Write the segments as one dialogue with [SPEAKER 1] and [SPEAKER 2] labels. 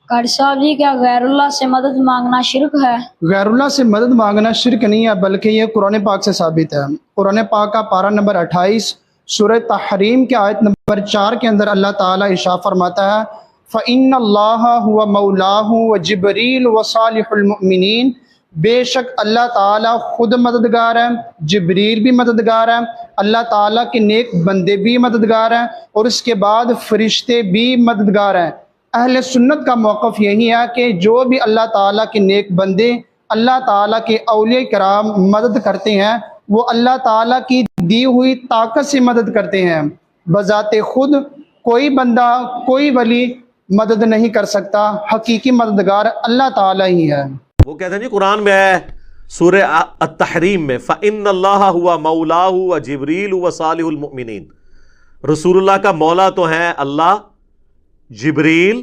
[SPEAKER 1] قاری صاحب جی کیا غیر اللہ سے مدد مانگنا شرک ہے؟
[SPEAKER 2] غیر اللہ سے مدد مانگنا شرک نہیں ہے، بلکہ یہ قرآن پاک سے ثابت ہے۔ قرآن پاک کا پارہ نمبر 28 سورہ تحریم کے آیت نمبر 4 کے اندر اللہ تعالیٰ ارشاد فرماتا ہے فَإِنَّ اللَّهَ هُوَ مَوْلَاهُ وَجِبْرِيلُ وَصَالِحُ الْمُؤْمِنِينَ، بے شک اللہ تعالیٰ خود مددگار ہے، جبریل بھی مددگار ہے، اللہ تعالیٰ کے نیک بندے بھی مددگار ہیں، اور اس کے بعد فرشتے بھی مددگار ہیں۔ اہل سنت کا موقف یہی ہے کہ جو بھی اللہ تعالیٰ کے نیک بندے، اللہ تعالیٰ کے اولیاء کرام مدد کرتے ہیں، وہ اللہ تعالیٰ کی دی ہوئی طاقت سے مدد کرتے ہیں۔ بذات خود کوئی بندہ، کوئی ولی مدد نہیں کر سکتا، حقیقی مددگار اللہ تعالیٰ ہی ہے۔
[SPEAKER 3] وہ کہتے ہیں جی قرآن میں ہے سورہ التحریم میں فَإِنَّ اللَّهَ هُوَ مَوْلَاهُ وَجِبْرِيلُ وَصَالِحُ الْمُؤْمِنِينَ، رسول اللہ کا مولا تو ہیں اللہ، جبریل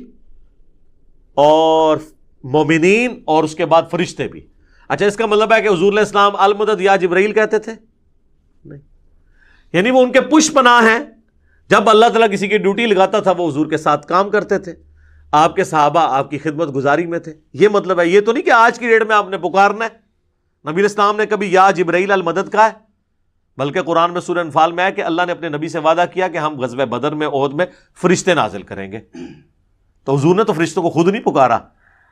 [SPEAKER 3] اور مومنین، اور اس کے بعد فرشتے بھی۔ اچھا، اس کا مطلب ہے کہ حضور علیہ السلام المدد یا جبریل کہتے تھے؟ نہیں، یعنی وہ ان کے پش پناہ ہیں۔ جب اللہ تعالیٰ کسی کی ڈیوٹی لگاتا تھا وہ حضور کے ساتھ کام کرتے تھے، آپ کے صحابہ آپ کی خدمت گزاری میں تھے۔ یہ مطلب ہے، یہ تو نہیں کہ آج کی ڈیٹ میں آپ نے پکارنا ہے۔ نبی علیہ السلام نے کبھی یا جبرائیل المدد کہا ہے؟ بلکہ قرآن میں سورہ انفال میں ہے کہ اللہ نے اپنے نبی سے وعدہ کیا کہ ہم غزوہ بدر میں، احد میں فرشتے نازل کریں گے۔ تو حضور نے تو فرشتوں کو خود نہیں پکارا،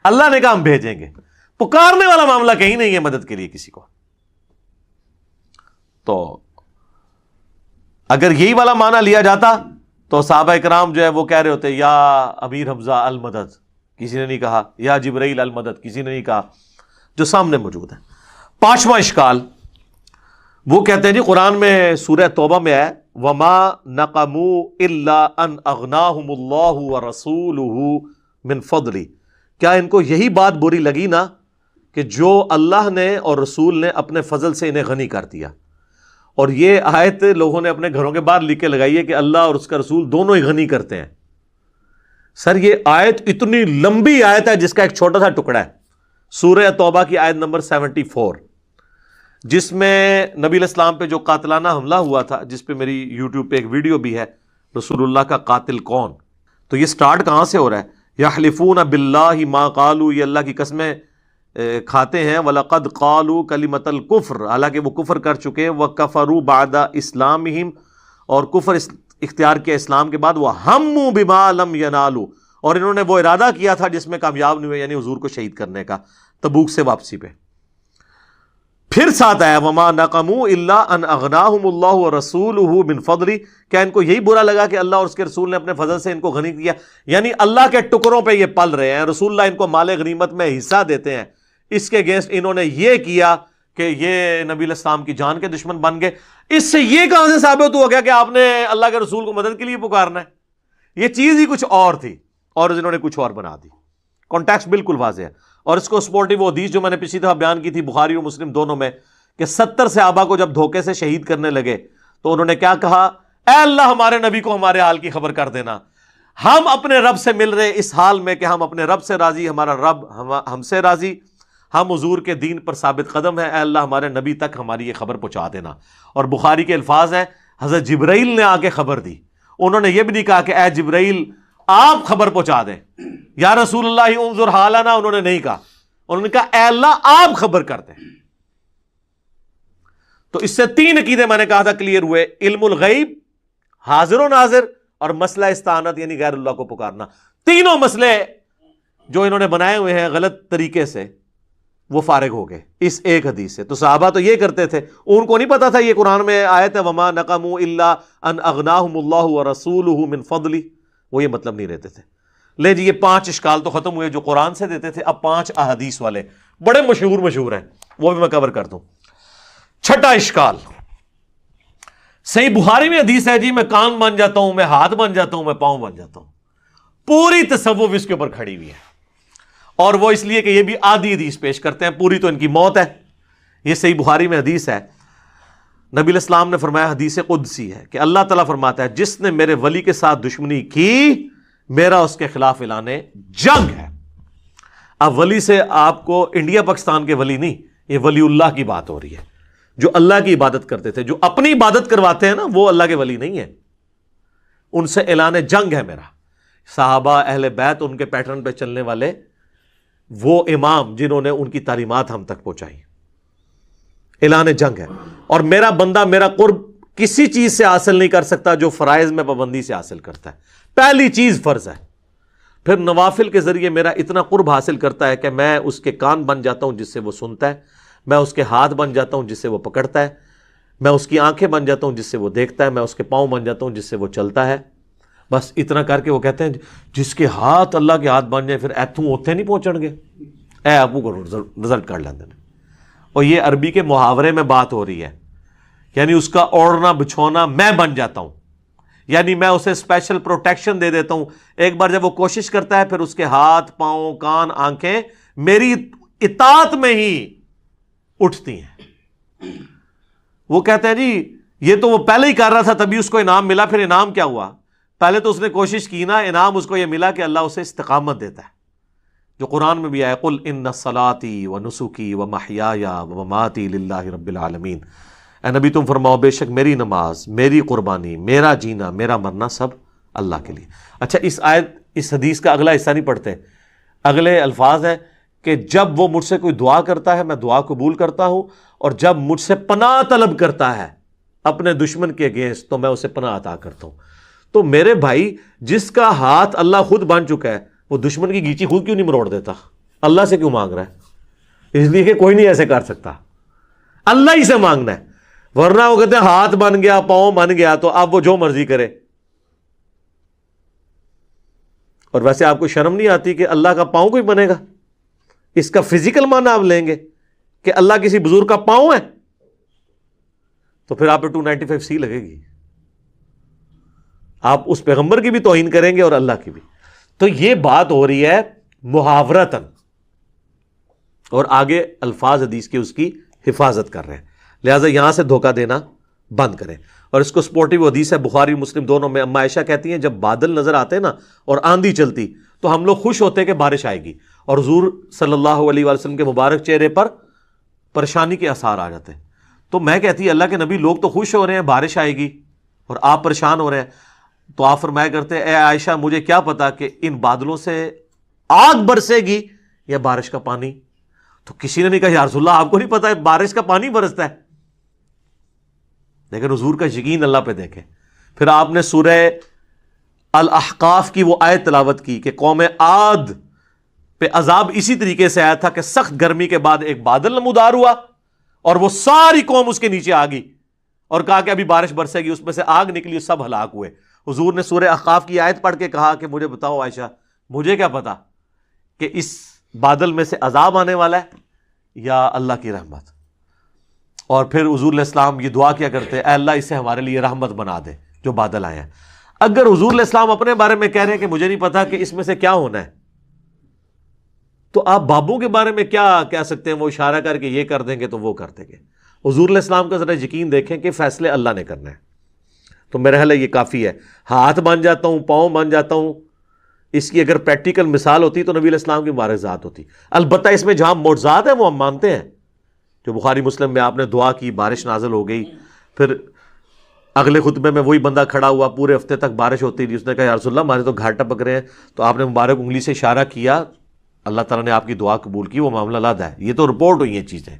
[SPEAKER 3] اللہ نے کہا ہم بھیجیں گے۔ پکارنے والا معاملہ کہیں نہیں ہے مدد کے لیے کسی کو۔ تو اگر یہی والا معنی لیا جاتا تو صحابہ کرام جو ہے وہ کہہ رہے ہوتے یا امیر حمزہ المدد، کسی نے نہیں کہا، یا جبرائیل المدد کسی نے نہیں کہا، جو سامنے موجود ہے۔ پانچواں اشکال وہ کہتے ہیں جی قرآن میں سورہ توبہ میں ہے وَمَا نَقَمُوا إِلَّا أَنْ أَغْنَاهُمُ اللَّهُ وَرَسُولُهُ مِنْ فَضْلِهِ، کیا ان کو یہی بات بری لگی نا کہ جو اللہ نے اور رسول نے اپنے فضل سے انہیں غنی کر دیا۔ اور یہ آیت لوگوں نے اپنے گھروں کے باہر لکھ کے لگائی ہے کہ اللہ اور اس کا رسول دونوں ہی غنی کرتے ہیں۔ سر یہ آیت اتنی لمبی آیت ہے جس کا ایک چھوٹا سا ٹکڑا ہے، سورہ توبہ کی آیت نمبر 74، جس میں نبی علیہ السلام پہ جو قاتلانہ حملہ ہوا تھا، جس پہ میری یوٹیوب پہ ایک ویڈیو بھی ہے، رسول اللہ کا قاتل کون۔ تو یہ سٹارٹ کہاں سے ہو رہا ہے؟ یحلفون باللہ ما قالوا، یہ اللہ کی قسمیں کھاتے ہیں، وَلَقَدْ قَالُوا كَلِمَةَ الْكُفْرِ، حالانکہ وہ کفر کر چکے، وَكَفَرُوا بَعْدَ إِسْلَامِهِمْ، اور کفر اختیار کیا اسلام کے بعد، وَهَمُّوا بِمَا لَمْ يَنَالُوا، اور انہوں نے وہ ارادہ کیا تھا جس میں کامیاب نہیں ہوئے، یعنی حضور کو شہید کرنے کا تبوک سے واپسی پہ۔ پھر ساتھ آیا وَمَا نَقَمُوا إِلَّا أَنْ أَغْنَاهُمُ اللَّهُ وَرَسُولُهُ مِنْ فَضْلِهِ، کیا ان کو یہی برا لگا کہ اللہ اور اس کے رسول نے اپنے فضل سے ان کو غنی کیا؟ یعنی اللہ کے ٹکڑوں پہ یہ پل رہے ہیں، رسول اللہ ان کو مال غنیمت میں حصہ دیتے ہیں، اس کے اگینسٹ انہوں نے یہ کیا کہ یہ نبی علیہ السلام کی جان کے دشمن بن گئے۔ اس سے یہ کہاں سے ثابت ہو گیا کہ آپ نے اللہ کے رسول کو مدد کے لیے پکارنا ہے؟ یہ چیز ہی کچھ اور تھی اور انہوں نے کچھ اور بنا دی۔ کانٹیکسٹ بالکل واضح ہے، اور اس کو سپورٹیو حدیث جو میں نے پچھلی دفعہ بیان کی تھی بخاری اور مسلم دونوں میں، کہ 70 صحابہ کو جب دھوکے سے شہید کرنے لگے تو انہوں نے کیا کہا؟ اے اللہ ہمارے نبی کو ہمارے حال کی خبر کر دینا، ہم اپنے رب سے مل رہے اس حال میں کہ ہم اپنے رب سے راضی، ہمارا رب ہم سے راضی، ہم حضور کے دین پر ثابت قدم ہیں، اے اللہ ہمارے نبی تک ہماری یہ خبر پہنچا دینا۔ اور بخاری کے الفاظ ہیں حضرت جبرائیل نے آ کے خبر دی، انہوں نے یہ بھی نہیں کہا کہ اے جبرائیل آپ خبر پہنچا دیں، یا رسول اللہ انظر حالنا، انہوں نے نہیں کہا، انہوں نے کہا اے اللہ آپ خبر کر دیں۔ تو اس سے 3 عقیدے میں نے کہا تھا کلیئر ہوئے، علم الغیب، حاضر و ناظر، اور مسئلہ استعانت یعنی غیر اللہ کو پکارنا۔ تینوں مسئلے جو انہوں نے بنائے ہوئے ہیں غلط طریقے سے وہ فارغ ہو گئے اس ایک حدیث سے۔ تو صحابہ تو یہ کرتے تھے، ان کو نہیں پتا تھا یہ قرآن میں آیت ہے وَمَا نَقَمُوا إِلَّا أَنْ أَغْنَاهُمُ اللَّهُ وَرَسُولُهُ مِنْ فَضْلِهِ، وہ یہ مطلب نہیں رہتے تھے۔ لے جی یہ 5 اشکال تو ختم ہوئے جو قرآن سے دیتے تھے، اب 5 احادیث والے بڑے مشہور ہیں، وہ بھی میں کور کر دوں۔ چھٹا اشکال، صحیح بخاری میں حدیث ہے جی میں کان بن جاتا ہوں، میں ہاتھ بن جاتا ہوں، میں پاؤں بن جاتا ہوں، پوری تصوف اس کے اوپر کھڑی ہوئی ہے، اور وہ اس لیے کہ یہ بھی آدھی حدیث پیش کرتے ہیں، پوری تو ان کی موت ہے۔ یہ صحیح بخاری میں حدیث ہے، نبی علیہ السلام نے فرمایا، حدیث قدسی ہے کہ اللہ تعالیٰ فرماتا ہے جس نے میرے ولی کے ساتھ دشمنی کی میرا اس کے خلاف اعلان جنگ ہے۔ اب ولی سے آپ کو انڈیا پاکستان کے ولی نہیں، یہ ولی اللہ کی بات ہو رہی ہے، جو اللہ کی عبادت کرتے تھے، جو اپنی عبادت کرواتے ہیں نا وہ اللہ کے ولی نہیں ہیں، ان سے اعلان جنگ ہے میرا۔ صحابہ اہل بیت ان کے پیٹرن پہ چلنے والے وہ امام جنہوں نے ان کی تعلیمات ہم تک پہنچائی. اعلان جنگ ہے. اور میرا بندہ میرا قرب کسی چیز سے حاصل نہیں کر سکتا جو فرائض میں پابندی سے حاصل کرتا ہے. پہلی چیز فرض ہے، پھر نوافل کے ذریعے میرا اتنا قرب حاصل کرتا ہے کہ میں اس کے کان بن جاتا ہوں جس سے وہ سنتا ہے، میں اس کے ہاتھ بن جاتا ہوں جس سے وہ پکڑتا ہے، میں اس کی آنکھیں بن جاتا ہوں جس سے وہ دیکھتا ہے، میں اس کے پاؤں بن جاتا ہوں جس سے وہ چلتا ہے. بس اتنا کر کے وہ کہتے ہیں جس کے ہاتھ اللہ کے ہاتھ بن جائیں پھر ایتھوں اوتھے نہیں پہنچن گے، اے ابو کو رزلٹ کر لیندے نے. اور یہ عربی کے محاورے میں بات ہو رہی ہے، یعنی اس کا اوڑھنا بچھونا میں بن جاتا ہوں، یعنی میں اسے اسپیشل پروٹیکشن دے دیتا ہوں. ایک بار جب وہ کوشش کرتا ہے پھر اس کے ہاتھ پاؤں کان آنکھیں میری اطاعت میں ہی اٹھتی ہیں. وہ کہتے ہیں جی یہ تو وہ پہلے ہی کر رہا تھا تبھی اس کو انعام ملا. پھر انعام کیا ہوا؟ پہلے تو اس نے کوشش کی نا، انعام اس کو یہ ملا کہ اللہ اسے استقامت دیتا ہے، جو قرآن میں بھی آیا قل ان صلاتی و نسکی و محیای و مماتی للہ رب العالمین. اے نبی تم فرماؤ بے شک میری نماز، میری قربانی، میرا جینا، میرا مرنا سب اللہ کے لیے. اچھا اس حدیث کا اگلا حصہ نہیں پڑھتے، اگلے الفاظ ہیں کہ جب وہ مجھ سے کوئی دعا کرتا ہے میں دعا قبول کرتا ہوں، اور جب مجھ سے پناہ طلب کرتا ہے اپنے دشمن کے اگینسٹ تو میں اسے پناہ عطا کرتا ہوں. تو میرے بھائی جس کا ہاتھ اللہ خود بن چکا ہے وہ دشمن کی گیچی خود کیوں نہیں مروڑ دیتا؟ اللہ سے کیوں مانگ رہا ہے؟ اس لیے کہ کوئی نہیں ایسے کر سکتا، اللہ ہی سے مانگنا ہے. ورنہ وہ کہتے ہیں ہاتھ بن گیا پاؤں بن گیا تو اب وہ جو مرضی کرے. اور ویسے آپ کو شرم نہیں آتی کہ اللہ کا پاؤں کوئی بنے گا؟ اس کا فزیکل معنی آپ لیں گے کہ اللہ کسی بزرگ کا پاؤں ہے تو پھر آپ پہ 295C لگے گی. آپ اس پیغمبر کی بھی توہین کریں گے اور اللہ کی بھی. تو یہ بات ہو رہی ہے محاورتاً، اور آگے الفاظ حدیث کے اس کی حفاظت کر رہے ہیں. لہٰذا یہاں سے دھوکہ دینا بند کریں. اور اس کو سپورٹیو حدیث ہے بخاری مسلم دونوں میں. اما عائشہ کہتی ہیں جب بادل نظر آتے نا اور آندھی چلتی تو ہم لوگ خوش ہوتے کہ بارش آئے گی، اور حضور صلی اللہ علیہ وسلم کے مبارک چہرے پر پریشانی کے آثار آ جاتے ہیں. تو میں کہتی اللہ کے نبی لوگ تو خوش ہو رہے ہیں بارش آئے گی اور آپ پریشان ہو رہے ہیں. تو آپ فرمایا کرتے اے عائشہ مجھے کیا پتا کہ ان بادلوں سے آگ برسے گی یا بارش کا پانی. تو کسی نے نہیں کہا یا رسول اللہ آپ کو نہیں پتا بارش کا پانی برستا ہے. لیکن حضور کا یقین اللہ پہ دیکھیں. پھر آپ نے سورہ الاحقاف کی وہ آیت تلاوت کی کہ قوم عاد پہ عذاب اسی طریقے سے آیا تھا کہ سخت گرمی کے بعد ایک بادل نمودار ہوا اور وہ ساری قوم اس کے نیچے آ گئی اور کہا کہ ابھی بارش برسے گی، اس میں سے آگ نکلی، سب ہلاک ہوئے. حضور نے سورہ احقاف کی آیت پڑھ کے کہا کہ مجھے بتاؤ عائشہ مجھے کیا پتا کہ اس بادل میں سے عذاب آنے والا ہے یا اللہ کی رحمت. اور پھر حضور علیہ السلام یہ دعا کیا کرتے اے اللہ اسے ہمارے لیے رحمت بنا دے جو بادل آئے ہیں. اگر حضور علیہ السلام اپنے بارے میں کہہ رہے ہیں کہ مجھے نہیں پتا کہ اس میں سے کیا ہونا ہے، تو آپ بابوں کے بارے میں کیا کہہ سکتے ہیں؟ وہ اشارہ کر کے یہ کر دیں گے تو وہ کر دیں گے. حضور علیہ السلام کا ذرا یقین دیکھیں کہ فیصلے اللہ نے کرنا ہے. تو میرا خیال ہے یہ کافی ہے. ہاتھ بن جاتا ہوں پاؤں بن جاتا ہوں، اس کی اگر پریکٹیکل مثال ہوتی تو نبی علیہ السلام کی مبارک ذات ہوتی. البتہ اس میں جہاں معجزات ہیں وہ ہم مانتے ہیں، جو بخاری مسلم میں آپ نے دعا کی بارش نازل ہو گئی، پھر اگلے خطبے میں وہی بندہ کھڑا ہوا پورے ہفتے تک بارش ہوتی رہی، اس نے کہا یا رسول اللہ ہمارے تو گھاٹ ٹپک رہے ہیں، تو آپ نے مبارک انگلی سے اشارہ کیا، اللہ تعالیٰ نے آپ کی دعا قبول کی، وہ معاملہ الگ ہے. یہ تو رپورٹ ہوئی ہیں چیزیں.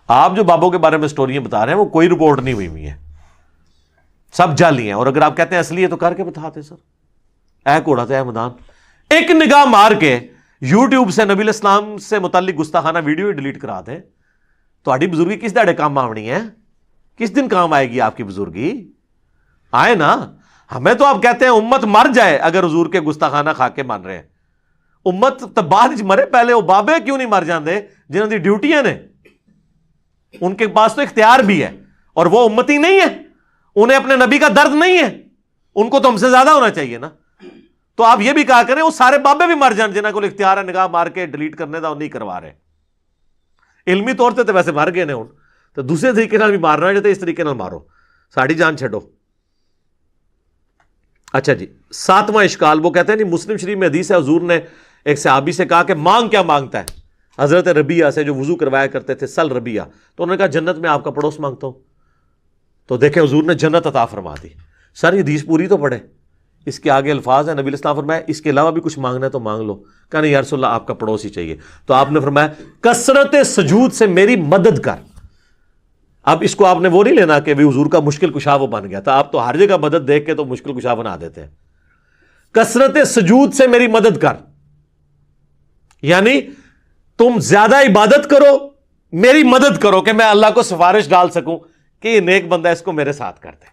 [SPEAKER 3] آپ جو بابوں کے بارے میں سٹوریاں بتا رہے ہیں وہ کوئی رپورٹ نہیں ہوئی ہیں، سب جعلی ہیں. اور اگر آپ کہتے ہیں اصلی ہے تو کر کے بتاتے سر. اے کوڑا تھا اے میدان. ایک نگاہ مار کے یوٹیوب سے نبی علیہ السلام سے متعلق گستاخانہ ویڈیو ہی ڈیلیٹ کرا دیں تو آڑی بزرگی کس داڑے کام آونی ہے؟ کس دن کام آئے گی آپ کی بزرگی؟ آئے نا. ہمیں تو آپ کہتے ہیں امت مر جائے اگر حضور کے گستاخانہ کھا کے مان رہے ہیں. امت تو بعد مرے پہلے وہ بابے کیوں نہیں مر جاندے جنہوں کی ڈیوٹیاں نے؟ ان کے پاس تو اختیار بھی ہے اور وہ امتی نہیں ہے، انہیں اپنے نبی کا درد نہیں ہے، ان کو تو ہم سے زیادہ ہونا چاہیے نا. تو آپ یہ بھی کہا کریں وہ سارے بابے بھی مر جان جنہوں کو اختیار ہے نگاہ مار کے ڈیلیٹ کرنے دا وہ نہیں کروا رہے. علمی طور سے تو ویسے مر گئے نے ہوں، تو دوسرے طریقے نال بھی مارنا ہے جاتے اس طریقے نال مارو، ساڑی جان چھڑو. اچھا جی 7واں اشکال وہ کہتے ہیں نہیں مسلم شریف میں حدیث ہے حضور نے ایک صحابی سے کہا کہ مانگ کیا مانگتا ہے؟ حضرت ربیعہ سے جو وضو کروایا کرتے تھے سل ربیعہ، تو انہوں نے کہا جنت میں آپ کا پڑوس مانگتا ہوں. تو دیکھیں حضور نے جنت عطا فرما دی. سر یہ حدیث پوری تو پڑھے، اس کے آگے الفاظ ہیں، نبی علیہ السلام فرمایا اس کے علاوہ بھی کچھ مانگنا ہے تو مانگ لو. کہا نہیں یا رسول اللہ آپ کا پڑوسی چاہیے. تو آپ نے فرمایا کثرت سجود سے میری مدد کر. اب اس کو آپ نے وہ نہیں لینا کہ حضور کا مشکل کشا وہ بن گیا تھا. آپ تو ہر جگہ مدد دیکھ کے تو مشکل کشا بنا دیتے ہیں. کثرت سجود سے میری مدد کر، یعنی تم زیادہ عبادت کرو، میری مدد کرو کہ میں اللہ کو سفارش ڈال سکوں کہ یہ نیک بندہ اس کو میرے ساتھ کر دے.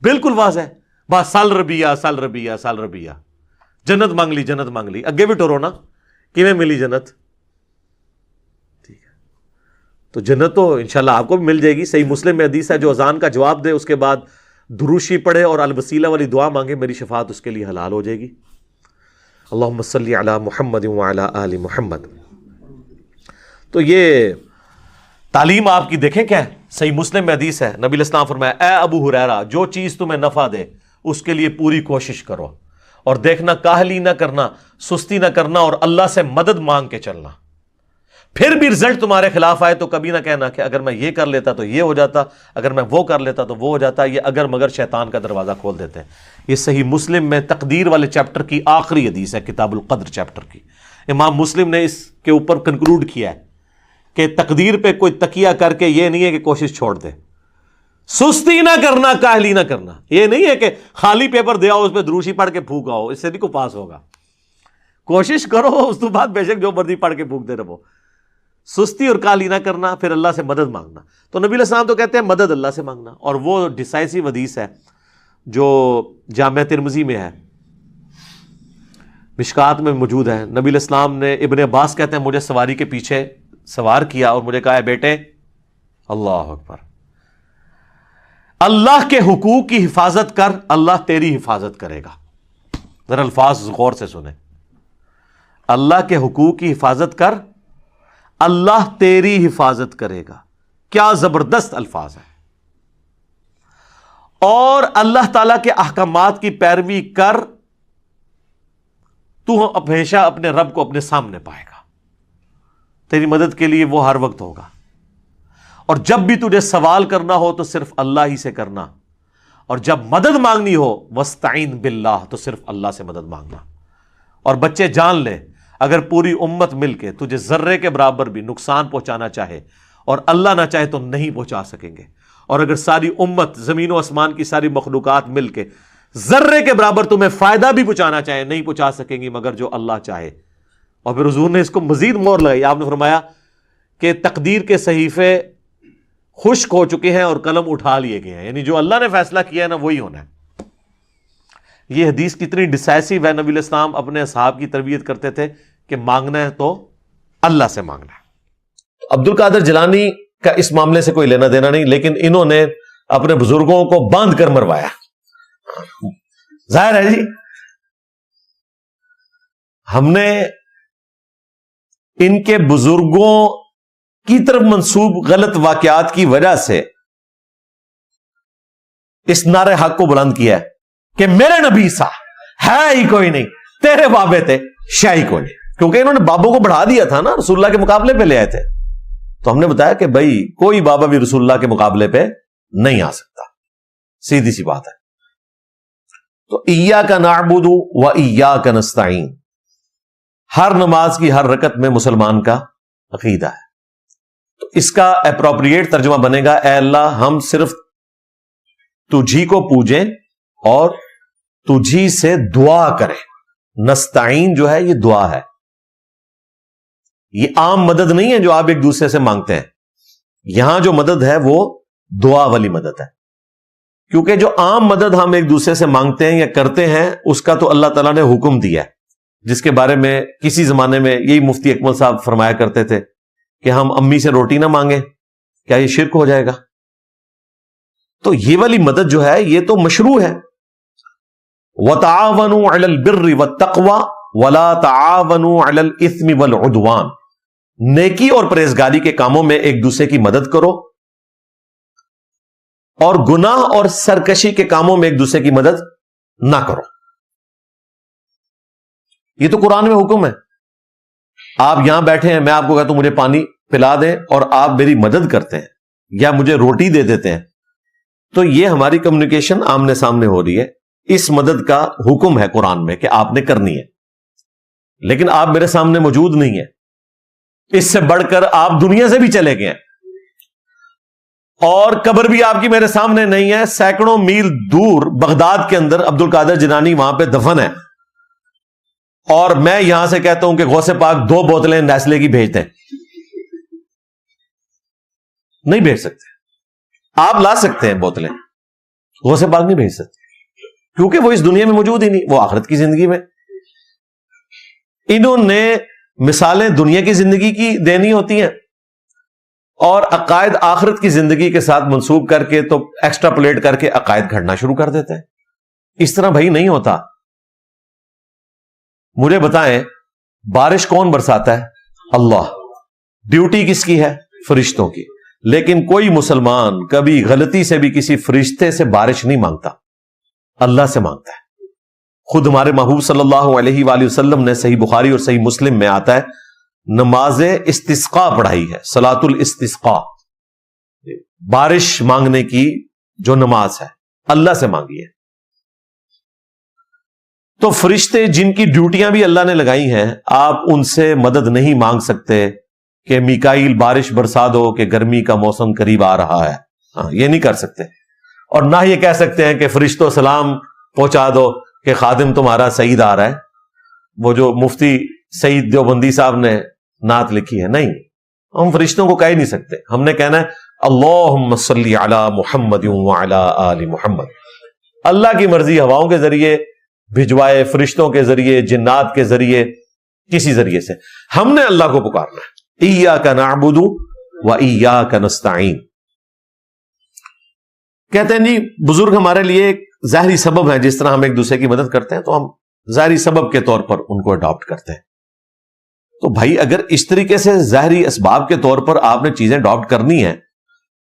[SPEAKER 3] بالکل واضح ہے. بس سال ربیہ سال ربیہ سال ربیہ، جنت مانگ لی جنت مانگ لی. اگے بھی ٹورو نا کہ ملی جنت. ٹھیک ہے، تو جنت تو انشاءاللہ آپ کو بھی مل جائے گی. صحیح مسلم میں حدیث ہے جو اذان کا جواب دے اس کے بعد دروشی پڑھے اور الوسیلہ والی دعا مانگے، میری شفاعت اس کے لیے حلال ہو جائے گی. اللہم صلی علی محمد وعلی آل محمد. تو یہ تعلیم آپ کی دیکھیں کیا ہے. صحیح مسلم میں حدیث ہے، نبی علیہ السلام فرمایا اے ابو ہریرہ جو چیز تمہیں نفع دے اس کے لیے پوری کوشش کرو، اور دیکھنا کاہلی نہ کرنا، سستی نہ کرنا، اور اللہ سے مدد مانگ کے چلنا. پھر بھی رزلٹ تمہارے خلاف آئے تو کبھی نہ کہنا کہ اگر میں یہ کر لیتا تو یہ ہو جاتا، اگر میں وہ کر لیتا تو وہ ہو جاتا. یہ اگر مگر شیطان کا دروازہ کھول دیتے ہیں. یہ صحیح مسلم میں تقدیر والے چیپٹر کی آخری حدیث ہے، کتاب القدر چیپٹر کی. امام مسلم نے اس کے اوپر کنکلوڈ کیا ہے کہ تقدیر پہ کوئی تکیہ کر کے یہ نہیں ہے کہ کوشش چھوڑ دے، سستی نہ کرنا، کاہلی نہ کرنا. یہ نہیں ہے کہ خالی پیپر دیا اس پہ دروشی پڑھ کے پھونکا ہو، اس سے نہیں کو پاس ہوگا. کوشش کرو، اس تو بعد بے شک جو مرضی پڑھ کے پھونکتے رہو. سستی اور کاہلی نہ کرنا، پھر اللہ سے مدد مانگنا. تو نبی علیہ السلام تو کہتے ہیں مدد اللہ سے مانگنا. اور وہ ڈیسائسو حدیث ہے جو جامع ترمذی میں ہے، مشکات میں موجود ہے. نبی علیہ السلام نے، ابن عباس کہتے ہیں مجھے سواری کے پیچھے سوار کیا اور مجھے کہا ہے بیٹے اللہ اکبر، اللہ کے حقوق کی حفاظت کر، اللہ تیری حفاظت کرے گا. ذرا الفاظ غور سے سنیں. اللہ کے حقوق کی حفاظت کر، اللہ تیری حفاظت کرے گا. کیا زبردست الفاظ ہیں. اور اللہ تعالی کے احکامات کی پیروی کر، تو ہمیشہ اپنے رب کو اپنے سامنے پائے گا. تیری مدد کے لیے وہ ہر وقت ہوگا. اور جب بھی تجھے سوال کرنا ہو تو صرف اللہ ہی سے کرنا، اور جب مدد مانگنی ہو وَاسْتَعِن بِاللَّهِ تو صرف اللہ سے مدد مانگنا. اور بچے جان لے اگر پوری امت مل کے تجھے ذرے کے برابر بھی نقصان پہنچانا چاہے اور اللہ نہ چاہے تو نہیں پہنچا سکیں گے. اور اگر ساری امت، زمین و آسمان کی ساری مخلوقات مل کے ذرے کے برابر تمہیں فائدہ بھی پہنچانا چاہے نہیں پہنچا سکیں گی مگر جو اللہ چاہے. اور پھر حضور نے اس کو مزید مور لگائی. آپ نے فرمایا کہ تقدیر کے صحیفے خشک ہو چکے ہیں اور قلم اٹھا لیے گئے ہیں، یعنی جو اللہ نے فیصلہ کیا ہے نا وہی ہونا ہے. یہ حدیث کتنی ڈیسائسو ہے. نبی علیہ السلام اپنے اصحاب کی تربیت کرتے تھے کہ مانگنا ہے تو اللہ سے مانگنا ہے. عبد القادر جیلانی کا اس معاملے سے کوئی لینا دینا نہیں، لیکن انہوں نے اپنے بزرگوں کو باندھ کر مروایا. ظاہر ہے جی، ہم نے ان کے بزرگوں کی طرف منسوب غلط واقعات کی وجہ سے اس نعرے حق کو بلند کیا ہے کہ میرے نبی سا ہے ہی کوئی نہیں، تیرے بابے تھے شاہی کوئی نہیں. کیونکہ انہوں نے بابوں کو بڑھا دیا تھا نا، رسول اللہ کے مقابلے پہ لے آئے تھے. تو ہم نے بتایا کہ بھائی کوئی بابا بھی رسول اللہ کے مقابلے پہ نہیں آ سکتا، سیدھی سی بات ہے. تو ایاک نعبد و ایاک نستعین ہر نماز کی ہر رکعت میں مسلمان کا عقیدہ ہے. تو اس کا اپروپریٹ ترجمہ بنے گا اے اللہ ہم صرف تجھی کو پوجیں اور تجھی سے دعا کریں. نستعین جو ہے یہ دعا ہے، یہ عام مدد نہیں ہے جو آپ ایک دوسرے سے مانگتے ہیں. یہاں جو مدد ہے وہ دعا والی مدد ہے. کیونکہ جو عام مدد ہم ایک دوسرے سے مانگتے ہیں یا کرتے ہیں اس کا تو اللہ تعالیٰ نے حکم دیا ہے، جس کے بارے میں کسی زمانے میں یہی مفتی اکمل صاحب فرمایا کرتے تھے کہ ہم امی سے روٹی نہ مانگیں، کیا یہ شرک ہو جائے گا؟ تو یہ والی مدد جو ہے یہ تو مشروع ہے. وَتَعَاوَنُوا عَلَى الْبِرِّ وَالتَّقْوَى وَلَا تَعَاوَنُوا عَلَى الْإِثْمِ وَالْعُدْوَانِ نیکی اور پرہیزگاری کے کاموں میں ایک دوسرے کی مدد کرو، اور گناہ اور سرکشی کے کاموں میں ایک دوسرے کی مدد نہ کرو. یہ تو قرآن میں حکم ہے. آپ یہاں بیٹھے ہیں، میں آپ کو کہتا ہوں مجھے پانی پلا دیں اور آپ میری مدد کرتے ہیں یا مجھے روٹی دے دیتے ہیں، تو یہ ہماری کمیونیکیشن آمنے سامنے ہو رہی ہے. اس مدد کا حکم ہے قرآن میں کہ آپ نے کرنی ہے، لیکن آپ میرے سامنے موجود نہیں ہیں، اس سے بڑھ کر آپ دنیا سے بھی چلے گئے ہیں، اور قبر بھی آپ کی میرے سامنے نہیں ہے، سینکڑوں میل دور بغداد کے اندر عبد القادر جیلانی وہاں پہ دفن ہے، اور میں یہاں سے کہتا ہوں کہ غوث پاک 2 بوتلیں نیسلے کی بھیج دیں، نہیں بھیج سکتے۔ آپ لا سکتے ہیں بوتلیں، غوث پاک نہیں بھیج سکتے، کیونکہ وہ اس دنیا میں موجود ہی نہیں، وہ آخرت کی زندگی میں۔ انہوں نے مثالیں دنیا کی زندگی کی دینی ہوتی ہیں اور عقائد آخرت کی زندگی کے ساتھ منسوب کر کے تو ایکسٹراپولیٹ کر کے عقائد گھڑنا شروع کر دیتے ہیں۔ اس طرح بھائی نہیں ہوتا۔ مجھے بتائیں، بارش کون برساتا ہے؟ اللہ۔ ڈیوٹی کس کی ہے؟ فرشتوں کی۔ لیکن کوئی مسلمان کبھی غلطی سے بھی کسی فرشتے سے بارش نہیں مانگتا، اللہ سے مانگتا ہے۔ خود ہمارے محبوب صلی اللہ علیہ وآلہ وسلم نے صحیح بخاری اور صحیح مسلم میں آتا ہے، نماز استسقاء پڑھائی ہے، صلاۃ الاستسقاء، بارش مانگنے کی جو نماز ہے اللہ سے مانگی ہے۔ تو فرشتے جن کی ڈیوٹیاں بھی اللہ نے لگائی ہیں، آپ ان سے مدد نہیں مانگ سکتے کہ میکائیل بارش برسا دو کہ گرمی کا موسم قریب آ رہا ہے، ہاں یہ نہیں کر سکتے۔ اور نہ یہ کہہ سکتے ہیں کہ فرشتوں سلام پہنچا دو کہ خادم تمہارا سعید آ رہا ہے، وہ جو مفتی سعید دیوبندی صاحب نے نعت لکھی ہے، نہیں، ہم فرشتوں کو کہہ ہی نہیں سکتے۔ ہم نے کہنا ہے اللہم صلی علی محمد وعلی آل محمد۔ اللہ کی مرضی ہواؤں کے ذریعے بھجوائے، فرشتوں کے ذریعے، جنات کے ذریعے، کسی ذریعے سے ہم نے اللہ کو پکارنا ہے۔ ایاک نعبد و ایاک نستعین۔ کہتے ہیں جی بزرگ ہمارے لیے ایک ظاہری سبب ہے، جس طرح ہم ایک دوسرے کی مدد کرتے ہیں تو ہم ظاہری سبب کے طور پر ان کو اڈاپٹ کرتے ہیں۔ تو بھائی اگر اس طریقے سے ظاہری اسباب کے طور پر آپ نے چیزیں اڈاپٹ کرنی ہیں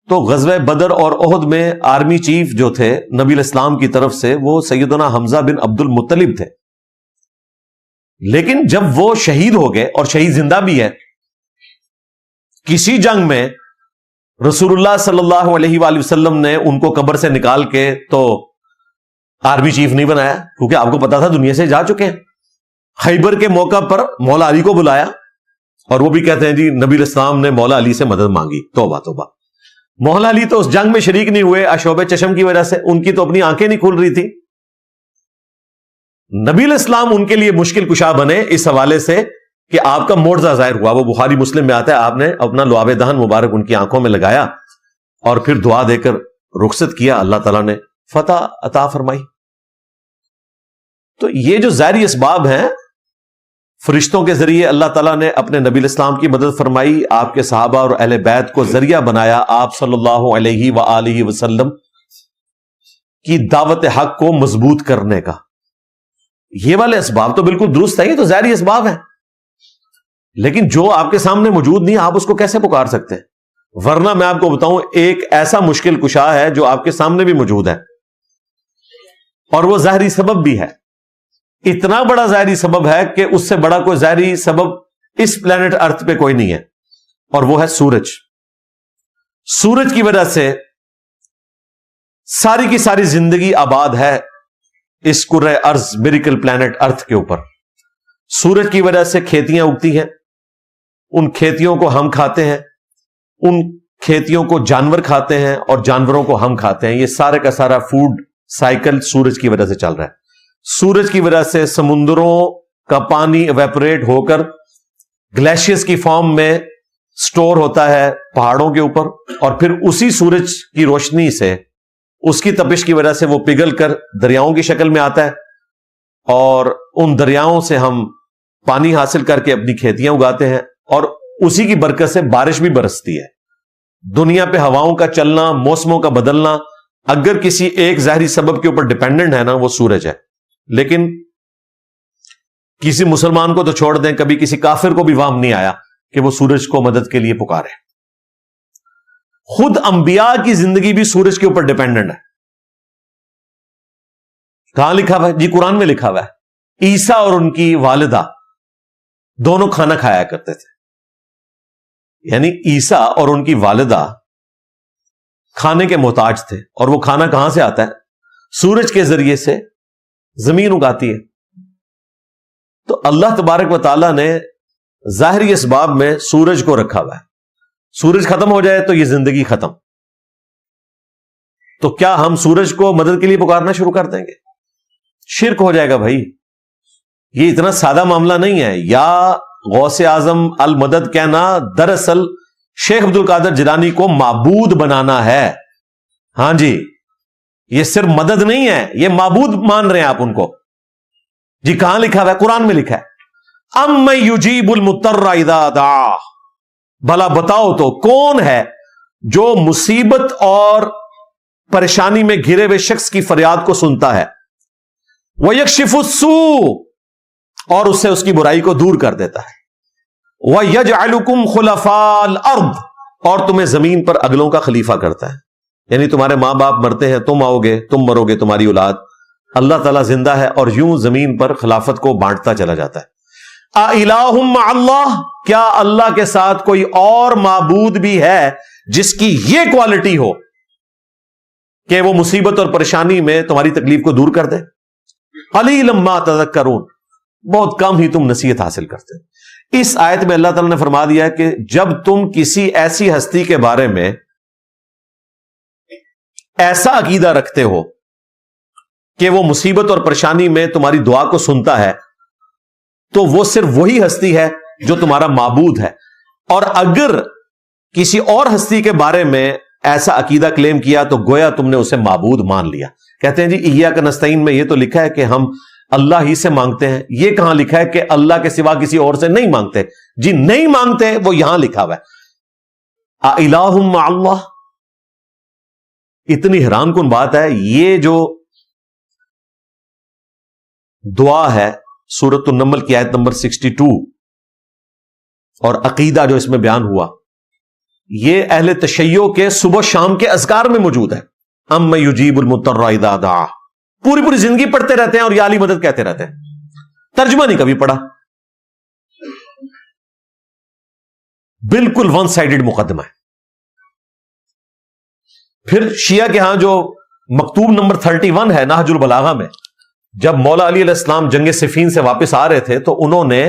[SPEAKER 3] تو غزوہ بدر اور احد میں آرمی چیف جو تھے نبی الاسلام کی طرف سے وہ سیدنا حمزہ بن عبد المطلب تھے، لیکن جب وہ شہید ہو گئے اور شہید زندہ بھی ہے، کسی جنگ میں رسول اللہ صلی اللہ علیہ وآلہ وسلم نے ان کو قبر سے نکال کے تو آرمی چیف نہیں بنایا، کیونکہ آپ کو پتا تھا دنیا سے جا چکے ہیں۔ خیبر کے موقع پر مولا علی کو بلایا اور وہ بھی کہتے ہیں جی نبی الاسلام نے مولا علی سے مدد مانگی۔ توبہ توبہ، مولا علی تو اس جنگ میں شریک نہیں ہوئے اشوب چشم کی وجہ سے، ان کی تو اپنی آنکھیں نہیں کھل رہی تھی۔ نبی الاسلام ان کے لیے مشکل کشا بنے اس حوالے سے کہ آپ کا معجزہ ظاہر ہوا۔ وہ بخاری مسلم میں آتا ہے، آپ نے اپنا لعاب دہن مبارک ان کی آنکھوں میں لگایا اور پھر دعا دے کر رخصت کیا، اللہ تعالیٰ نے فتح عطا فرمائی۔ تو یہ جو ظاہری اسباب ہیں، فرشتوں کے ذریعے اللہ تعالیٰ نے اپنے نبی الاسلام کی مدد فرمائی، آپ کے صحابہ اور اہل بیت کو ذریعہ بنایا آپ صلی اللہ علیہ وآلہ وسلم کی دعوت حق کو مضبوط کرنے کا۔ یہ والے اسباب تو بالکل درست ہے، یہ تو ظاہری اسباب ہیں، لیکن جو آپ کے سامنے موجود نہیں آپ اس کو کیسے پکار سکتے ہیں؟ ورنہ میں آپ کو بتاؤں ایک ایسا مشکل کشا ہے جو آپ کے سامنے بھی موجود ہے اور وہ ظاہری سبب بھی ہے، اتنا بڑا ظاہری سبب ہے کہ اس سے بڑا کوئی ظاہری سبب اس پلانٹ ارتھ پہ کوئی نہیں ہے، اور وہ ہے سورج۔ سورج کی وجہ سے ساری کی ساری زندگی آباد ہے اس کرۂ ارض میریکل پلانٹ ارتھ کے اوپر۔ سورج کی وجہ سے کھیتیاں اگتی ہیں، ان کھیتیوں کو ہم کھاتے ہیں، ان کھیتیوں کو جانور کھاتے ہیں اور جانوروں کو ہم کھاتے ہیں۔ یہ سارے کا سارا فوڈ سائیکل سورج کی وجہ سے چل رہا ہے۔ سورج کی وجہ سے سمندروں کا پانی ایویپوریٹ ہو کر گلیشیئرز کی فارم میں سٹور ہوتا ہے پہاڑوں کے اوپر، اور پھر اسی سورج کی روشنی سے، اس کی تپش کی وجہ سے وہ پگھل کر دریاؤں کی شکل میں آتا ہے، اور ان دریاؤں سے ہم پانی حاصل کر کے اپنی کھیتیاں اگاتے ہیں، اور اسی کی برکت سے بارش بھی برستی ہے۔ دنیا پہ ہواؤں کا چلنا، موسموں کا بدلنا اگر کسی ایک ظاہری سبب کے اوپر ڈیپینڈنٹ ہے نا، وہ سورج ہے۔ لیکن کسی مسلمان کو تو چھوڑ دیں، کبھی کسی کافر کو بھی وہم نہیں آیا کہ وہ سورج کو مدد کے لیے پکارے۔ خود انبیاء کی زندگی بھی سورج کے اوپر ڈیپینڈنٹ ہے۔ کہاں لکھا ہوا ہے؟ جی قرآن میں لکھا ہوا ہے، عیسیٰ اور ان کی والدہ دونوں کھانا کھایا کرتے تھے، یعنی عیسیٰ اور ان کی والدہ کھانے کے محتاج تھے، اور وہ کھانا کہاں سے آتا ہے؟ سورج کے ذریعے سے زمین اگاتی ہے. تو اللہ تبارک و تعالیٰ نے ظاہری اسباب میں سورج کو رکھا ہوا ہے. سورج ختم ہو جائے تو یہ زندگی ختم. تو کیا ہم سورج کو مدد کے لیے پکارنا شروع کر دیں گے؟ شرک ہو جائے گا بھائی. یہ اتنا سادہ معاملہ نہیں ہے. یا غوث اعظم المدد کہنا دراصل شیخ عبد القادر جیلانی کو معبود بنانا ہے. ہاں جی، یہ صرف مدد نہیں ہے، یہ معبود مان رہے ہیں آپ ان کو. جی کہاں لکھا ہوا ہے؟ قرآن میں لکھا ہے اَمَّن يُجِيبُ الْمُضْطَرَّ إِذَا دَعَاهُ. بھلا بتاؤ تو کون ہے جو مصیبت اور پریشانی میں گھرے ہوئے شخص کی فریاد کو سنتا ہے. وَيَكْشِفُ السُّوءَ، اور اس سے اس کی برائی کو دور کر دیتا ہے. وَيَجْعَلُكُمْ خُلَفَاءَ الْأَرْضِ، اور تمہیں زمین پر اگلوں کا خلیفہ کرتا ہے. یعنی تمہارے ماں باپ مرتے ہیں، تم آؤ گے، تم مرو گے، تمہاری اولاد. اللہ تعالیٰ زندہ ہے اور یوں زمین پر خلافت کو بانٹتا چلا جاتا ہے. اِلَٰهٌ مَّعَ اللَّهِ، کیا اللہ کے ساتھ کوئی اور معبود بھی ہے جس کی یہ کوالٹی ہو کہ وہ مصیبت اور پریشانی میں تمہاری تکلیف کو دور کر دے؟ قَلِيلًا مَّا تَذَكَّرُونَ، بہت کم ہی تم نصیحت حاصل کرتے. اس آیت میں اللہ تعالیٰ نے فرما دیا کہ جب تم کسی ایسی ہستی کے بارے میں ایسا عقیدہ رکھتے ہو کہ وہ مصیبت اور پریشانی میں تمہاری دعا کو سنتا ہے، تو وہ صرف وہی ہستی ہے جو تمہارا معبود ہے. اور اگر کسی اور ہستی کے بارے میں ایسا عقیدہ کلیم کیا تو گویا تم نے اسے معبود مان لیا. کہتے ہیں جی ایاک نستعین میں یہ تو لکھا ہے کہ ہم اللہ ہی سے مانگتے ہیں. یہ کہاں لکھا ہے کہ اللہ کے سوا کسی اور سے نہیں مانگتے؟ جی نہیں مانگتے، وہ یہاں لکھا ہوا ہے اِلَٰهٌ مَّعَ اللَّهِ. اتنی حیران کن بات ہے. یہ جو دعا ہے سورۃ النمل کی آیت نمبر 62 اور عقیدہ جو اس میں بیان ہوا، یہ اہل تشیع کے صبح شام کے اذکار میں موجود ہے. اَمَّن يُجِيبُ الْمُضْطَرَّ إِذَا دَعَاهُ. پوری پوری زندگی پڑھتے رہتے ہیں اور یا علی مدد کہتے رہتے ہیں، ترجمہ نہیں کبھی پڑھا. بالکل ون سائیڈڈ مقدمہ ہے. پھر شیعہ کے ہاں جو مکتوب نمبر 31 ہے نہج البلاغہ میں، جب مولا علی علیہ السلام جنگ صفین سے واپس آ رہے تھے تو انہوں نے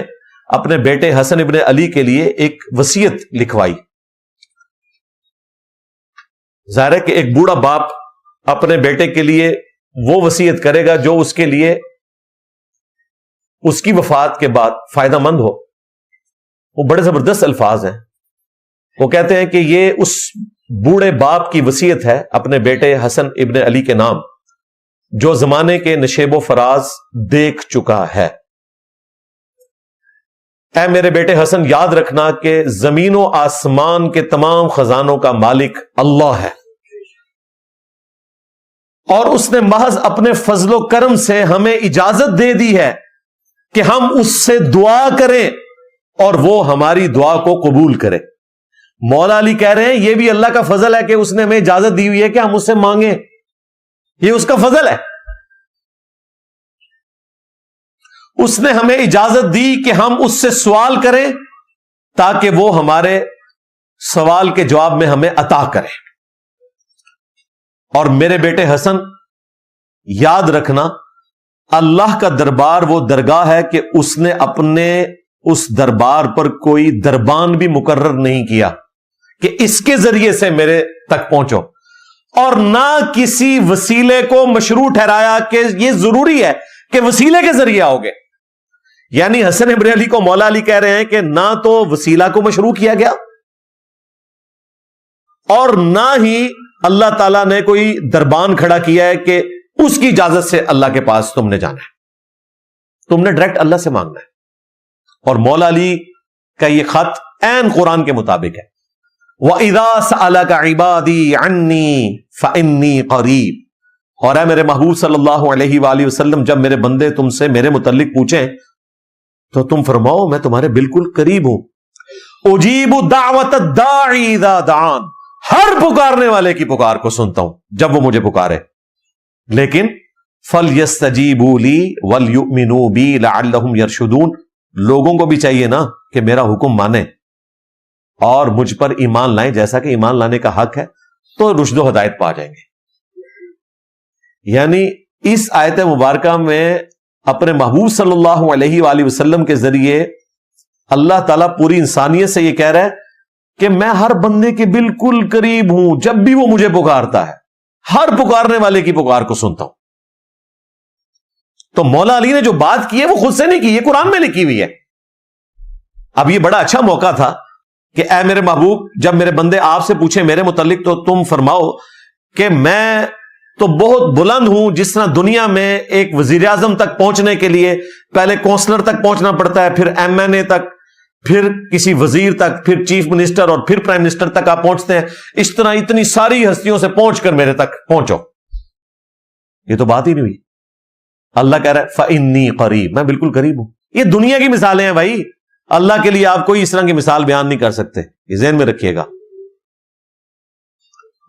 [SPEAKER 3] اپنے بیٹے حسن ابن علی کے لیے ایک وصیت لکھوائی. ظاہر ہے کہ ایک بوڑھا باپ اپنے بیٹے کے لیے وہ وصیت کرے گا جو اس کے لیے اس کی وفات کے بعد فائدہ مند ہو. وہ بڑے زبردست الفاظ ہیں. وہ کہتے ہیں کہ یہ اس بوڑھے باپ کی وصیت ہے اپنے بیٹے حسن ابن علی کے نام، جو زمانے کے نشیب و فراز دیکھ چکا ہے. اے میرے بیٹے حسن، یاد رکھنا کہ زمین و آسمان کے تمام خزانوں کا مالک اللہ ہے، اور اس نے محض اپنے فضل و کرم سے ہمیں اجازت دے دی ہے کہ ہم اس سے دعا کریں اور وہ ہماری دعا کو قبول کرے. مولا علی کہہ رہے ہیں یہ بھی اللہ کا فضل ہے کہ اس نے ہمیں اجازت دی ہوئی ہے کہ ہم اس سے مانگیں. یہ اس کا فضل ہے. اس نے ہمیں اجازت دی کہ ہم اس سے سوال کریں تاکہ وہ ہمارے سوال کے جواب میں ہمیں عطا کرے. اور میرے بیٹے حسن، یاد رکھنا اللہ کا دربار وہ درگاہ ہے کہ اس نے اپنے اس دربار پر کوئی دربان بھی مقرر نہیں کیا کہ اس کے ذریعے سے میرے تک پہنچو، اور نہ کسی وسیلے کو مشروع ٹھہرایا کہ یہ ضروری ہے کہ وسیلے کے ذریعے آؤ گے. یعنی حسن ابن علی کو مولا علی کہہ رہے ہیں کہ نہ تو وسیلہ کو مشروع کیا گیا اور نہ ہی اللہ تعالیٰ نے کوئی دربان کھڑا کیا ہے کہ اس کی اجازت سے اللہ کے پاس تم نے جانا ہے. تم نے ڈائریکٹ اللہ سے مانگنا ہے. اور مولا علی کا یہ خط عین قرآن کے مطابق ہے. وَإِذَا سَأَلَكَ عِبَادِي عَنِّي فَإِنِّي قَرِيبٌ. اور اے میرے محبوب صلی اللہ علیہ وآلہ وسلم، جب میرے بندے تم سے میرے متعلق پوچھیں تو تم فرماؤ میں تمہارے بالکل قریب ہوں. اجیب دعوت الداعی اذا دعان. ہر پکارنے والے کی پکار کو سنتا ہوں جب وہ مجھے پکارے. لیکن فَلْيَسْتَجِيبُوا لِي وَلْيُؤْمِنُوا بِي لَعَلَّهُمْ يَرْشُدُونَ. لوگوں کو بھی چاہیے نا کہ میرا حکم مانے اور مجھ پر ایمان لائیں، جیسا کہ ایمان لانے کا حق ہے، تو رشد و ہدایت پا جائیں گے. یعنی اس آیت مبارکہ میں اپنے محبوب صلی اللہ علیہ وآلہ وسلم کے ذریعے اللہ تعالیٰ پوری انسانیت سے یہ کہہ رہا ہے کہ میں ہر بندے کے بالکل قریب ہوں، جب بھی وہ مجھے پکارتا ہے ہر پکارنے والے کی پکار کو سنتا ہوں۔ تو مولا علی نے جو بات کی ہے وہ خود سے نہیں کی، یہ قرآن میں لکھی ہوئی ہے۔ اب یہ بڑا اچھا موقع تھا کہ اے میرے محبوب، جب میرے بندے آپ سے پوچھیں میرے متعلق تو تم فرماؤ کہ میں تو بہت بلند ہوں، جس طرح دنیا میں ایک وزیر اعظم تک پہنچنے کے لیے پہلے کونسلر تک پہنچنا پڑتا ہے، پھر ایم این اے تک، پھر کسی وزیر تک، پھر چیف منسٹر اور پھر پرائم منسٹر تک آپ پہنچتے ہیں، اس طرح اتنی ساری ہستیوں سے پہنچ کر میرے تک پہنچو۔ یہ تو بات ہی نہیں ہوئی۔ اللہ کہہ رہا ہے فَإِنِّي قریب، میں بالکل قریب ہوں۔ یہ دنیا کی مثالیں ہیں بھائی، اللہ کے لیے آپ کوئی اس طرح کی مثال بیان نہیں کر سکتے، یہ ذہن میں رکھیے گا۔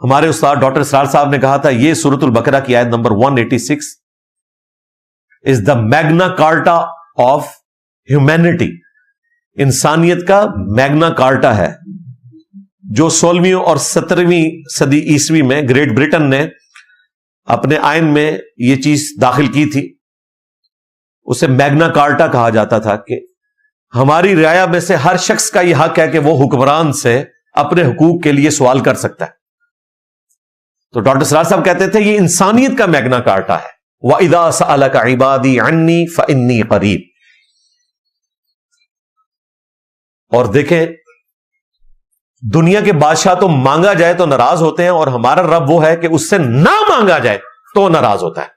[SPEAKER 3] ہمارے استاد ڈاکٹر اسرار صاحب نے کہا تھا یہ سورۃ البقرہ کی آیت نمبر 186 is the Magna Carta of humanity, انسانیت کا میگنا کارٹا ہے، جو 16ویں اور 17ویں صدی عیسوی میں گریٹ برٹن نے اپنے آئین میں یہ چیز داخل کی تھی۔ اسے میگنا کارٹا کہا جاتا تھا کہ ہماری رعایا میں سے ہر شخص کا یہ حق ہے کہ وہ حکمران سے اپنے حقوق کے لیے سوال کر سکتا ہے۔ تو ڈاکٹر سراج صاحب کہتے تھے یہ انسانیت کا میگنا کارٹا ہے۔ وَإِذَا سَأَلَكَ عِبَادِي عَنِّي فَإِنِّي قَرِيب۔ اور دیکھیں دنیا کے بادشاہ تو مانگا جائے تو ناراض ہوتے ہیں، اور ہمارا رب وہ ہے کہ اس سے نہ مانگا جائے تو ناراض ہوتا ہے۔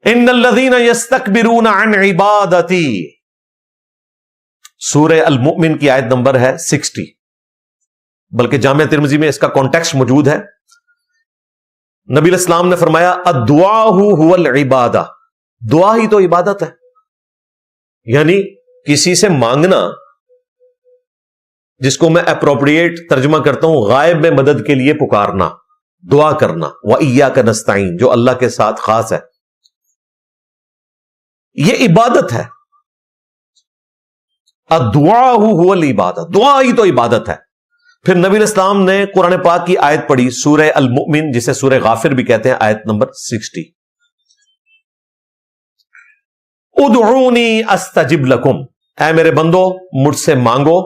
[SPEAKER 3] ان الذین یستکبرون عن عبادتی، سورہ المؤمن کی آیت نمبر ہے 60، بلکہ جامعہ ترمذی میں اس کا کانٹیکسٹ موجود ہے۔ نبی علیہ السلام نے فرمایا الدعاء هو العبادہ، دعا ہی تو عبادت ہے۔ یعنی کسی سے مانگنا، جس کو میں اپروپریٹ ترجمہ کرتا ہوں غائب میں مدد کے لیے پکارنا، دعا کرنا، وَإِيَّاكَ نَسْتَعِينُ، جو اللہ کے ساتھ خاص ہے، یہ عبادت ہے۔ الدعاء هو العبادہ، دعا ہی تو عبادت ہے۔ پھر نبی علیہ السلام نے قرآن پاک کی آیت پڑھی سورہ المؤمن، جسے سورہ غافر بھی کہتے ہیں، آیت نمبر 60، ادعونی استجب لکم، اے میرے بندو مجھ سے مانگو،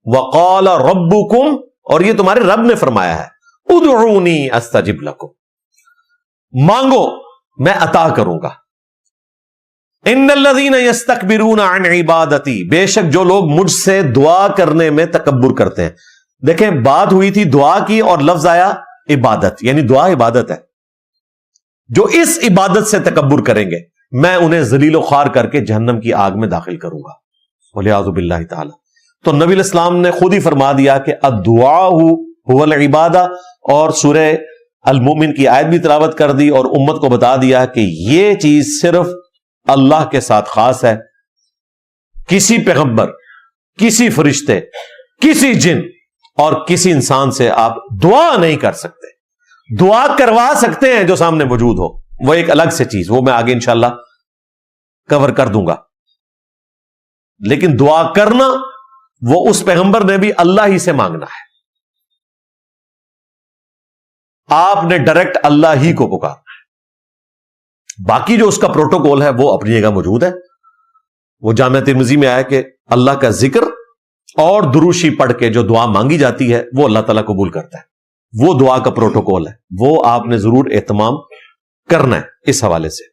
[SPEAKER 3] وقال ربکم، اور یہ تمہارے رب نے فرمایا ہے ادعونی استجب لکم، مانگو میں عطا کروں گا۔ ان الذین یستکبرون عن عبادتی، بے شک جو لوگ مجھ سے دعا کرنے میں تکبر کرتے ہیں۔ دیکھیں بات ہوئی تھی دعا کی اور لفظ آیا عبادت، یعنی دعا عبادت ہے۔ جو اس عبادت سے تکبر کریں گے میں انہیں ذلیل و خوار کر کے جہنم کی آگ میں داخل کروں گا، والعیاذ باللہ تعالی۔ تو نبی علیہ السلام نے خود ہی فرما دیا کہ الدعاء هو العبادہ، اور سورہ المؤمن کی آیت بھی تلاوت کر دی اور امت کو بتا دیا کہ یہ چیز صرف اللہ کے ساتھ خاص ہے۔ کسی پیغمبر، کسی فرشتے، کسی جن اور کسی انسان سے آپ دعا نہیں کر سکتے۔ دعا کروا سکتے ہیں جو سامنے موجود ہو، وہ ایک الگ سے چیز، وہ میں آگے انشاءاللہ کور کر دوں گا، لیکن دعا کرنا وہ اس پیغمبر نے بھی اللہ ہی سے مانگنا ہے۔ آپ نے ڈائریکٹ اللہ ہی کو پکارنا ہے، باقی جو اس کا پروٹوکول ہے وہ اپنی جگہ موجود ہے۔ وہ جامعہ ترمذی میں آیا کہ اللہ کا ذکر اور دروشی پڑھ کے جو دعا مانگی جاتی ہے وہ اللہ تعالیٰ قبول کرتا ہے، وہ دعا کا پروٹوکول ہے، وہ آپ نے ضرور اہتمام کرنا ہے اس حوالے سے۔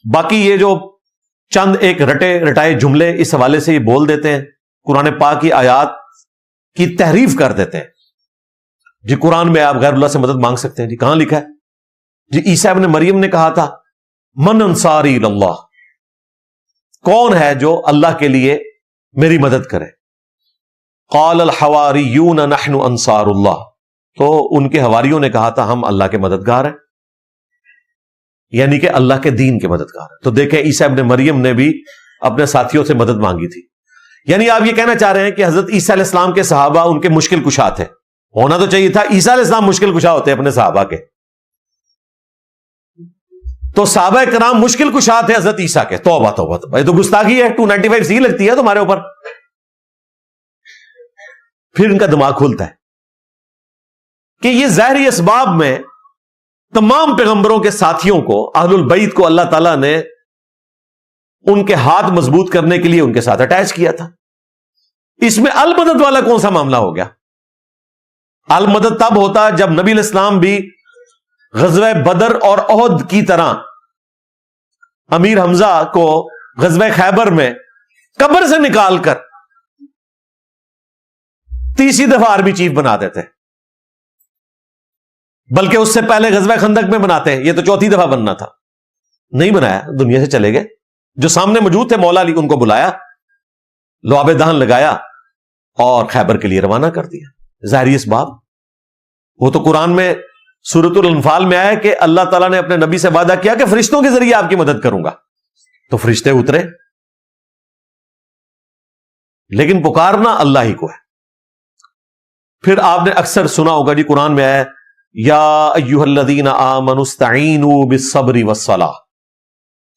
[SPEAKER 3] باقی یہ جو چند ایک رٹے رٹائے جملے اس حوالے سے یہ بول دیتے ہیں، قرآن پاک کی آیات کی تحریف کر دیتے ہیں۔ جی قرآن میں آپ غیر اللہ سے مدد مانگ سکتے ہیں، جی کہاں لکھا ہے؟ جی عیسیٰ ابن مریم نے کہا تھا من انصاری اللہ، کون ہے جو اللہ کے لیے میری مدد کرے؟ قال الحواریون نحن انصار اللہ، تو ان کے حواریوں نے کہا تھا ہم اللہ کے مددگار ہیں، یعنی کہ اللہ کے دین کے مددگار ہیں۔ تو دیکھیں عیسیٰ ابن مریم نے بھی اپنے ساتھیوں سے مدد مانگی تھی۔ یعنی آپ یہ کہنا چاہ رہے ہیں کہ حضرت عیسیٰ علیہ السلام کے صحابہ ان کے مشکل کشا تھے؟ ہونا تو چاہیے تھا عیسیٰ علیہ السلام مشکل کشا ہوتے اپنے صحابہ کے، تو صحابہ کرام مشکل کشا تھے حضرت عیسیٰ کے؟ توبہ توبہ توبہ، یہ تو گستاخی ہے، 295 سی لگتی ہے تمہارے اوپر۔ پھر ان کا دماغ کھلتا ہے کہ یہ ظاہری اسباب میں تمام پیغمبروں کے ساتھیوں کو، اہل البیت کو اللہ تعالیٰ نے ان کے ہاتھ مضبوط کرنے کے لیے ان کے ساتھ اٹیچ کیا تھا. اس میں المدد والا کون سا معاملہ ہو گیا؟ المدد تب ہوتا جب نبی علیہ السلام بھی غزوہ بدر اور احد کی طرح امیر حمزہ کو غزوہ خیبر میں قبر سے نکال کر تیسری دفعہ آرمی چیف بنا دیتے، بلکہ اس سے پہلے غزوہ خندق میں بناتے. یہ تو چوتھی دفعہ بننا تھا، نہیں بنایا، دنیا سے چلے گئے. جو سامنے موجود تھے مولا علی، ان کو بلایا، لعاب دہن لگایا اور خیبر کے لیے روانہ کر دیا. ظاہری اسباب. وہ تو قرآن میں سورۃ الانفال میں آیا کہ اللہ تعالیٰ نے اپنے نبی سے وعدہ کیا کہ فرشتوں کے ذریعے آپ کی مدد کروں گا، تو فرشتے اترے. لیکن پکارنا اللہ ہی کو ہے. پھر آپ نے اکثر سنا ہوگا جی، قرآن میں آیا یا ایھا الذین آمنوا استعینوا بالصبر والصلاۃ،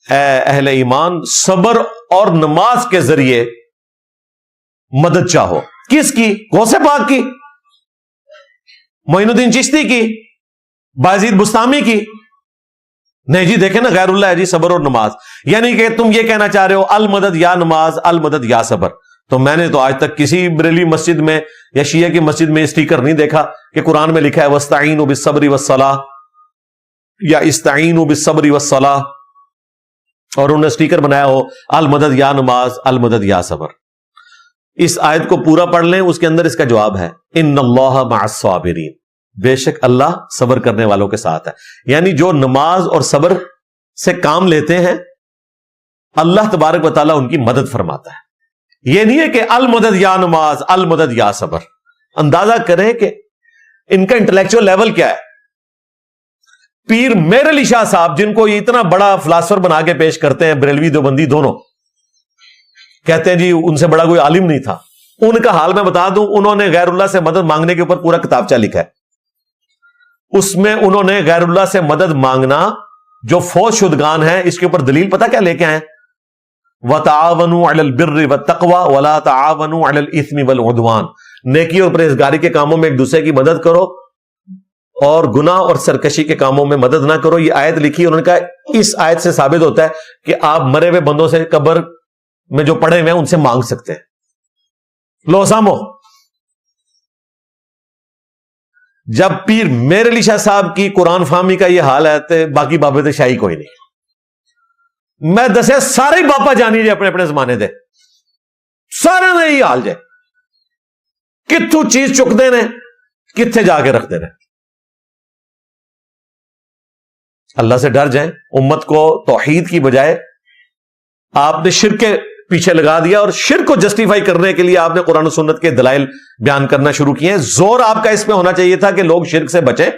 [SPEAKER 3] اے اہل ایمان صبر اور نماز کے ذریعے مدد چاہو. کس کی؟ غوث پاک کی، معین الدین چشتی کی، بایزید بستامی کی؟ نہیں جی، دیکھیں نا، غیر اللہ ہے جی صبر اور نماز. یعنی کہ تم یہ کہنا چاہ رہے ہو المدد یا نماز، المدد یا صبر. تو میں نے تو آج تک کسی بریلوی مسجد میں یا شیعہ کی مسجد میں اسٹیکر نہیں دیکھا کہ قرآن میں لکھا ہے وَاسْتَعِينُوا بِالصَّبْرِ وَالصَّلَاةِ یا اسْتَعِينُوا بِالصَّبْرِ وَالصَّلَاةِ، اور انہوں نے اسٹیکر بنایا ہو المدد یا نماز، المدد یا صبر. اس آیت کو پورا پڑھ لیں، اس کے اندر اس کا جواب ہے ان اللہ مع الصابرین، بے شک اللہ صبر کرنے والوں کے ساتھ ہے. یعنی جو نماز اور صبر سے کام لیتے ہیں اللہ تبارک و تعالیٰ ان کی مدد فرماتا ہے. یہ نہیں ہے کہ المدد یا نماز، المدد یا صبر. اندازہ کریں کہ ان کا انٹلیکچوئل لیول کیا ہے. پیر میر علی شاہ صاحب، جن کو یہ اتنا بڑا فلاسفر بنا کے پیش کرتے ہیں، بریلوی دیوبندی دونوں، کہتے ہیں جی ان سے بڑا کوئی عالم نہیں تھا. ان کا حال میں بتا دوں، انہوں نے غیر اللہ سے مدد مانگنے کے اوپر پورا کتابچہ لکھا ہے. اس میں انہوں نے غیر اللہ سے مدد مانگنا جو فوت شدگان ہے، اس کے اوپر دلیل پتہ کیا لے کے آئے؟ وَتَعَاوَنُوا عَلَى الْبِرِّ وَالتَّقْوَى وَلَا تَعَاوَنُوا عَلَى الْإِثْمِ وَالْعُدْوَانِ، نیکی اور پرہیزگاری کے کاموں میں ایک دوسرے کی مدد کرو اور گناہ اور سرکشی کے کاموں میں مدد نہ کرو. یہ آیت لکھی، انہوں نے کہا اس آیت سے ثابت ہوتا ہے کہ آپ مرے ہوئے بندوں سے قبر میں جو پڑے ہوئے ہیں ان سے مانگ سکتے ہیں. لو سامو. جب پیر میر علی شاہ صاحب کی قرآن فہمی کا یہ حال ہے تو باقی بابے تو شاہی کوئی نہیں. میں دسے سارے ہی باپا جانی جی اپنے اپنے زمانے دے، سارے نے یہی حال جائے، کتھوں چیز چکتے نے، کتھے جا کے رکھتے نے. اللہ سے ڈر جائیں. امت کو توحید کی بجائے آپ نے شرک کے پیچھے لگا دیا، اور شرک کو جسٹیفائی کرنے کے لیے آپ نے قرآن و سنت کے دلائل بیان کرنا شروع کیے ہیں. زور آپ کا اس پہ ہونا چاہیے تھا کہ لوگ شرک سے بچیں.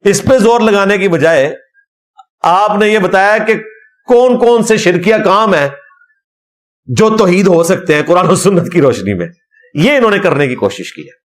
[SPEAKER 3] اس پہ زور لگانے کی بجائے آپ نے یہ بتایا کہ کون کون سے شرکیہ کام ہیں جو توحید ہو سکتے ہیں قرآن و سنت کی روشنی میں. یہ انہوں نے کرنے کی کوشش کی ہے.